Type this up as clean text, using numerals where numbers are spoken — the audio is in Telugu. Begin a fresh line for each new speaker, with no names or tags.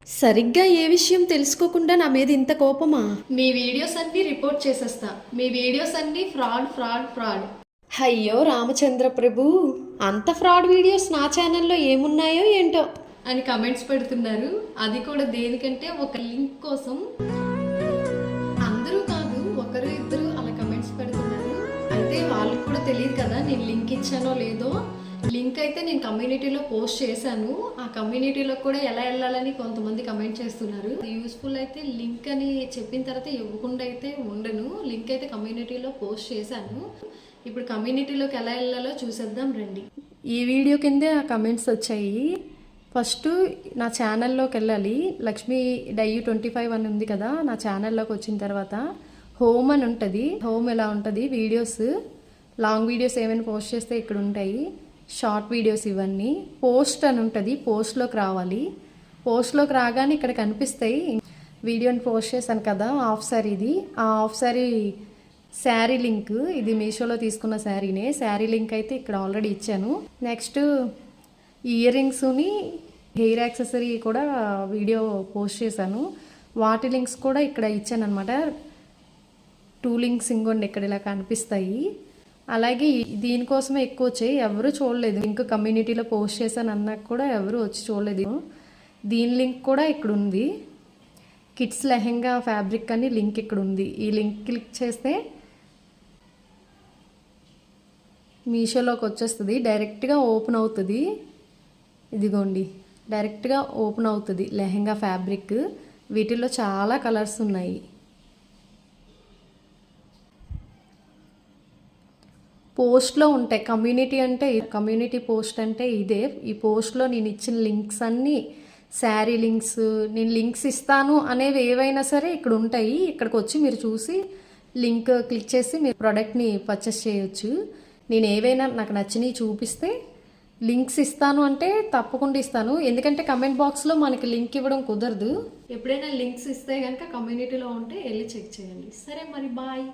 సరిగ్గా ఏ విషయం తెలుసుకోకుండా నా మీద ఇంత కోపమా?
మీ వీడియోస్ అన్ని రిపోర్ట్ చేసేస్తా. మీ వీడియోస్ అన్ని ఫ్రాడ్ ఫ్రాడ్ ఫ్రాడ్.
అయ్యో రామచంద్ర ప్రభు, అంత ఫ్రాడ్ వీడియోస్ నా ఛానల్లో ఏమున్నాయో ఏంటో
అని కమెంట్స్ పెడుతున్నారు. అది కూడా దేనికంటే ఒక లింక్ కోసం. అందరూ కాదు, ఒకరు ఇద్దరు అలా కమెంట్స్ పెడుతున్నారు. అయితే వాళ్ళకి కూడా తెలియదు కదా నేను లింక్ ఇచ్చానో లేదో. లింక్ అయితే నేను కమ్యూనిటీలో పోస్ట్ చేశాను. ఆ కమ్యూనిటీలో కూడా ఎలా వెళ్ళాలని కొంతమంది కమెంట్ చేస్తున్నారు. యూస్ఫుల్ అయితే లింక్ అని చెప్పిన తర్వాత ఇవ్వకుండా అయితే ఉండను. లింక్ అయితే కమ్యూనిటీలో పోస్ట్ చేశాను. ఇప్పుడు కమ్యూనిటీలోకి ఎలా వెళ్ళాలో చూసేద్దాం రండి.
ఈ వీడియో కిందే ఆ కమెంట్స్ వచ్చాయి. ఫస్ట్ నా ఛానల్లోకి వెళ్ళాలి. లక్ష్మీ డయ్యూ 25 అని ఉంది కదా, నా ఛానల్లోకి వచ్చిన తర్వాత హోమ్ అని ఉంటుంది. హోమ్ ఎలా ఉంటుంది, వీడియోస్, లాంగ్ వీడియోస్ ఏమైనా పోస్ట్ చేస్తే ఇక్కడ ఉంటాయి. షార్ట్ వీడియోస్ ఇవన్నీ. పోస్ట్ అని ఉంటుంది, పోస్ట్లోకి రావాలి. పోస్ట్లోకి రాగానే ఇక్కడ కనిపిస్తాయి. వీడియోని పోస్ట్ చేశాను కదా, హాఫ్ శారీ. ఇది ఆ హాఫ్ శారీ లింక్. ఇది మీషోలో తీసుకున్న శారీనే. శారీ లింక్ అయితే ఇక్కడ ఆల్రెడీ ఇచ్చాను. నెక్స్ట్ ఇయర్ రింగ్స్ని హెయిర్ యాక్సెసరీ కూడా వీడియో పోస్ట్ చేశాను. వాటి లింక్స్ కూడా ఇక్కడ ఇచ్చాను అనమాట. 2 లింక్స్ ఇంకోండి ఇక్కడ ఇలా కనిపిస్తాయి. అలాగే దీనికోసమే ఎక్కువ వచ్చాయి, ఎవరు చూడలేదు. లింక్ కమ్యూనిటీలో పోస్ట్ చేశాను అన్నాక కూడా ఎవరు వచ్చి చూడలేదు. దీని లింక్ కూడా ఇక్కడ ఉంది. కిడ్స్ లెహెంగా ఫ్యాబ్రిక్ అని లింక్ ఇక్కడ ఉంది. ఈ లింక్ క్లిక్ చేస్తే మీషోలోకి వచ్చేస్తుంది. డైరెక్ట్గా ఓపెన్ అవుతుంది. ఇదిగోండి, డైరెక్ట్గా ఓపెన్ అవుతుంది లెహెంగా ఫ్యాబ్రిక్. వీటిల్లో చాలా కలర్స్ ఉన్నాయి. పోస్ట్లో ఉంటాయి. కమ్యూనిటీ అంటే కమ్యూనిటీ పోస్ట్ అంటే ఇదే. ఈ పోస్ట్లో నేను ఇచ్చిన లింక్స్ అన్నీ, శారీ లింక్స్, నేను లింక్స్ ఇస్తాను అనేవి ఏవైనా సరే ఇక్కడ ఉంటాయి. ఇక్కడికి వచ్చి మీరు చూసి లింక్ క్లిక్ చేసి మీరు ప్రోడక్ట్ని పర్చేస్ చేయొచ్చు. నేను ఏవైనా నాకు నచ్చినవి చూపిస్తే లింక్స్ ఇస్తాను అంటే తప్పకుండా ఇస్తాను. ఎందుకంటే కమెంట్ బాక్స్లో మనకి లింక్ ఇవ్వడం కుదరదు.
ఎప్పుడైనా లింక్స్ ఇస్తే కనుక కమ్యూనిటీలో ఉంటే వెళ్ళి చెక్ చేయండి. సరే మరి, బాయ్.